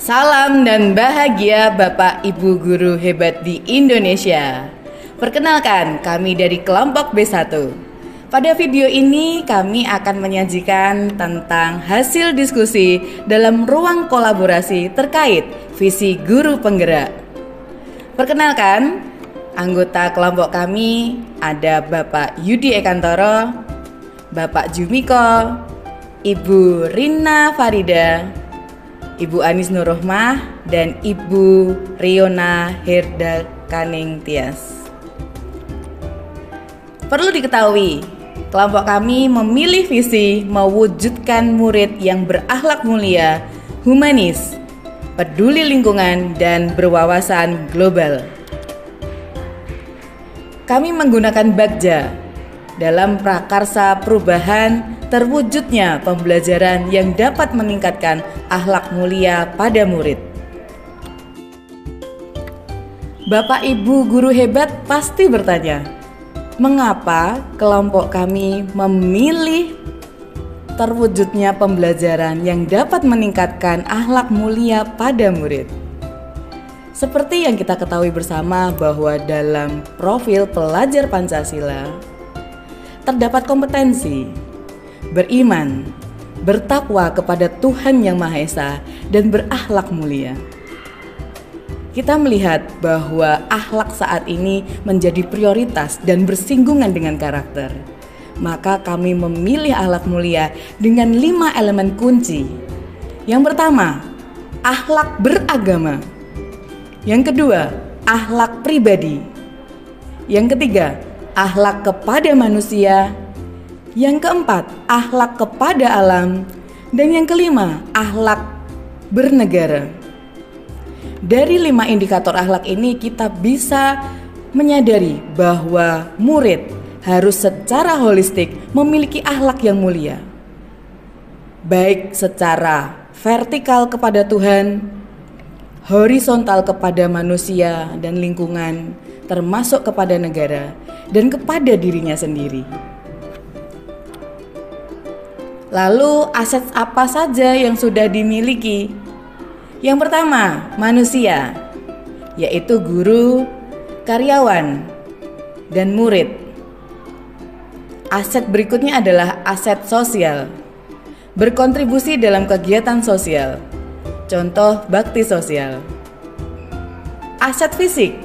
Salam dan bahagia Bapak Ibu guru hebat di Indonesia. Perkenalkan, kami dari kelompok B1. Pada video ini kami akan menyajikan tentang hasil diskusi dalam ruang kolaborasi terkait visi guru penggerak. Perkenalkan, anggota kelompok kami ada Bapak Yudi Ekantoro, Bapak Jumiko, Ibu Rina Farida, Ibu Anis Nurrohmah, dan Ibu Riona Herda Kaning Tias. Perlu diketahui, kelompok kami memilih visi mewujudkan murid yang berakhlak mulia, humanis, peduli lingkungan, dan berwawasan global. Kami menggunakan Bagja dalam prakarsa perubahan terwujudnya pembelajaran yang dapat meningkatkan akhlak mulia pada murid. Bapak Ibu guru hebat pasti bertanya, mengapa kelompok kami memilih terwujudnya pembelajaran yang dapat meningkatkan akhlak mulia pada murid? Seperti yang kita ketahui bersama bahwa dalam profil pelajar Pancasila terdapat kompetensi beriman, bertakwa kepada Tuhan Yang Maha Esa, dan berakhlak mulia. Kita melihat bahwa akhlak saat ini menjadi prioritas dan bersinggungan dengan karakter. Maka kami memilih akhlak mulia dengan 5 elemen kunci. Yang pertama, akhlak beragama. Yang kedua, akhlak pribadi. Yang ketiga, akhlak kepada manusia. Yang keempat, akhlak kepada alam. Dan yang kelima, akhlak bernegara. Dari 5 indikator akhlak ini kita bisa menyadari bahwa murid harus secara holistik memiliki akhlak yang mulia, baik secara vertikal kepada Tuhan, horizontal kepada manusia dan lingkungan, termasuk kepada negara dan kepada dirinya sendiri. Lalu aset apa saja yang sudah dimiliki? Yang pertama, manusia, yaitu guru, karyawan, dan murid. Aset berikutnya adalah aset sosial, berkontribusi dalam kegiatan sosial, contoh bakti sosial. Aset fisik,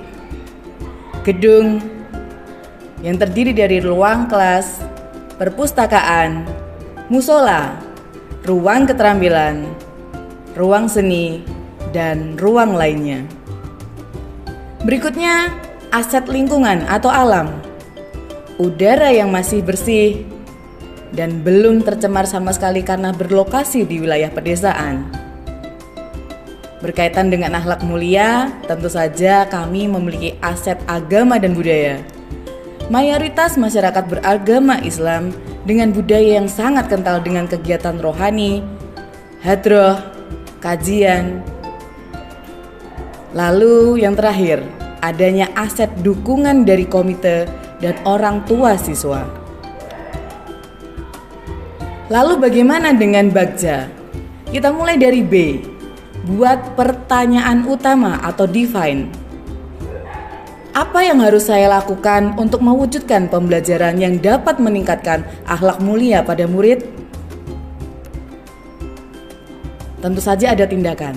gedung yang terdiri dari ruang kelas, perpustakaan, musola, ruang keterampilan, ruang seni, dan ruang lainnya. Berikutnya, aset lingkungan atau alam. Udara yang masih bersih dan belum tercemar sama sekali karena berlokasi di wilayah pedesaan. Berkaitan dengan akhlak mulia, tentu saja kami memiliki aset agama dan budaya. Mayoritas masyarakat beragama Islam dengan budaya yang sangat kental dengan kegiatan rohani, hadroh, kajian. Lalu yang terakhir, adanya aset dukungan dari komite dan orang tua siswa. Lalu bagaimana dengan Bagja? Kita mulai dari B. Buat pertanyaan utama atau define. Apa yang harus saya lakukan untuk mewujudkan pembelajaran yang dapat meningkatkan akhlak mulia pada murid? Tentu saja ada tindakan.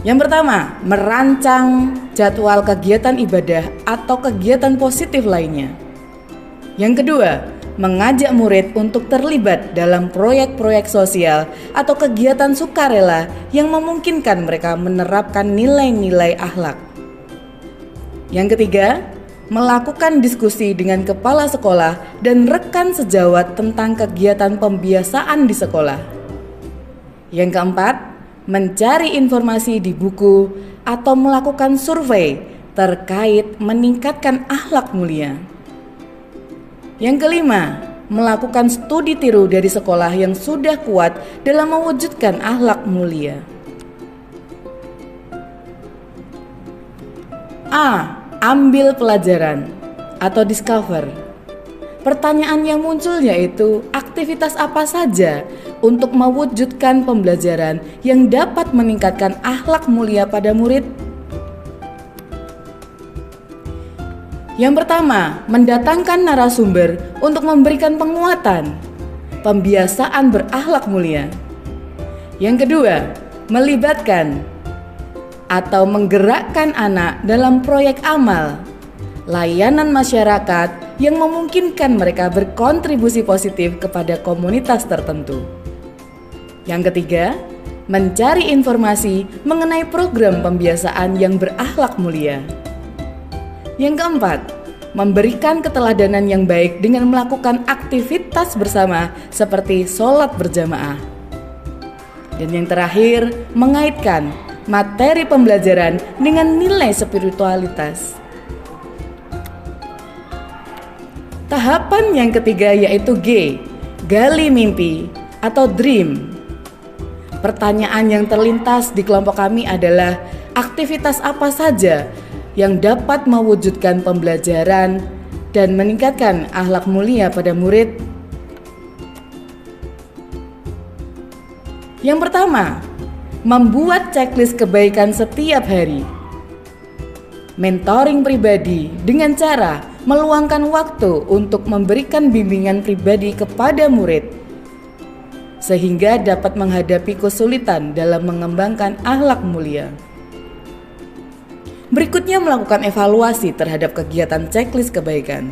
Yang pertama, merancang jadwal kegiatan ibadah atau kegiatan positif lainnya. Yang kedua, mengajak murid untuk terlibat dalam proyek-proyek sosial atau kegiatan sukarela yang memungkinkan mereka menerapkan nilai-nilai akhlak. Yang ketiga, melakukan diskusi dengan kepala sekolah dan rekan sejawat tentang kegiatan pembiasaan di sekolah. Yang keempat, mencari informasi di buku atau melakukan survei terkait meningkatkan akhlak mulia. Yang kelima, melakukan studi tiru dari sekolah yang sudah kuat dalam mewujudkan akhlak mulia. A. Ambil pelajaran atau discover. Pertanyaan yang muncul yaitu aktivitas apa saja untuk mewujudkan pembelajaran yang dapat meningkatkan akhlak mulia pada murid? Yang pertama, mendatangkan narasumber untuk memberikan penguatan, pembiasaan berakhlak mulia. Yang kedua, melibatkan atau menggerakkan anak dalam proyek amal, layanan masyarakat yang memungkinkan mereka berkontribusi positif kepada komunitas tertentu. Yang ketiga, mencari informasi mengenai program pembiasaan yang berakhlak mulia. Yang keempat, memberikan keteladanan yang baik dengan melakukan aktivitas bersama seperti sholat berjamaah. Dan yang terakhir, mengaitkan materi pembelajaran dengan nilai spiritualitas. Tahapan yang ketiga yaitu G, gali mimpi atau dream. Pertanyaan yang terlintas di kelompok kami adalah aktivitas apa saja yang dapat mewujudkan pembelajaran dan meningkatkan akhlak mulia pada murid. Yang pertama, membuat checklist kebaikan setiap hari. Mentoring pribadi dengan cara meluangkan waktu untuk memberikan bimbingan pribadi kepada murid, sehingga dapat menghadapi kesulitan dalam mengembangkan akhlak mulia. Berikutnya, melakukan evaluasi terhadap kegiatan checklist kebaikan.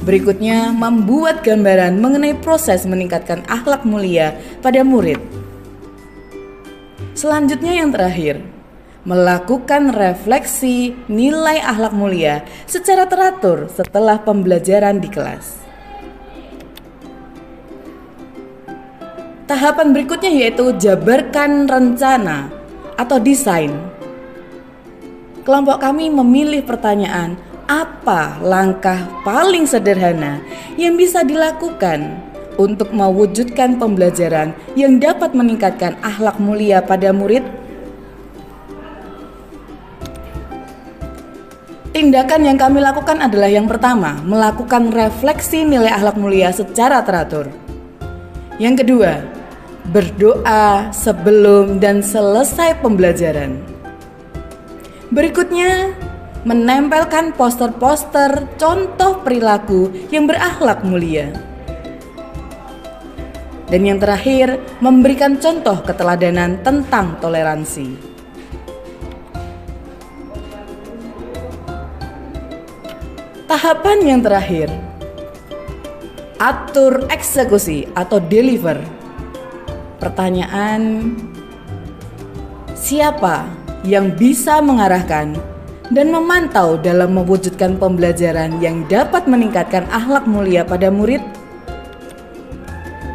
Berikutnya, membuat gambaran mengenai proses meningkatkan akhlak mulia pada murid. Selanjutnya yang terakhir, melakukan refleksi nilai akhlak mulia secara teratur setelah pembelajaran di kelas. Tahapan berikutnya yaitu jabarkan rencana atau desain. Kelompok kami memilih pertanyaan, apa langkah paling sederhana yang bisa dilakukan untuk mewujudkan pembelajaran yang dapat meningkatkan akhlak mulia pada murid? Tindakan yang kami lakukan adalah yang pertama, melakukan refleksi nilai akhlak mulia secara teratur. Yang kedua, berdoa sebelum dan selesai pembelajaran. Berikutnya, menempelkan poster-poster contoh perilaku yang berakhlak mulia. Dan yang terakhir, memberikan contoh keteladanan tentang toleransi. Tahapan yang terakhir, atur eksekusi atau deliver. Pertanyaan, siapa yang bisa mengarahkan dan memantau dalam mewujudkan pembelajaran yang dapat meningkatkan akhlak mulia pada murid?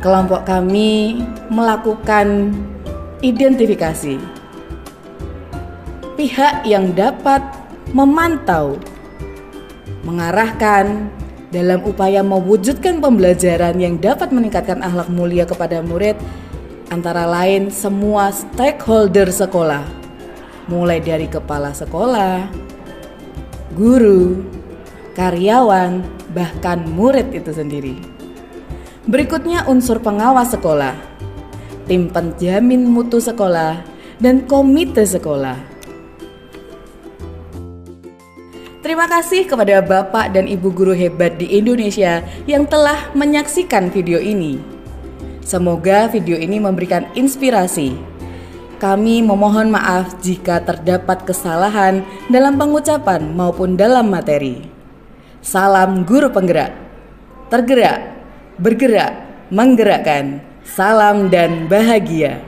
Kelompok kami melakukan identifikasi pihak yang dapat memantau, mengarahkan dalam upaya mewujudkan pembelajaran yang dapat meningkatkan akhlak mulia kepada murid, antara lain semua stakeholder sekolah, mulai dari kepala sekolah, guru, karyawan, bahkan murid itu sendiri. Berikutnya unsur pengawas sekolah, tim penjamin mutu sekolah, dan komite sekolah. Terima kasih kepada Bapak dan Ibu guru hebat di Indonesia yang telah menyaksikan video ini. Semoga video ini memberikan inspirasi. Kami memohon maaf jika terdapat kesalahan dalam pengucapan maupun dalam materi. Salam guru penggerak, tergerak, bergerak, menggerakkan. Salam dan bahagia.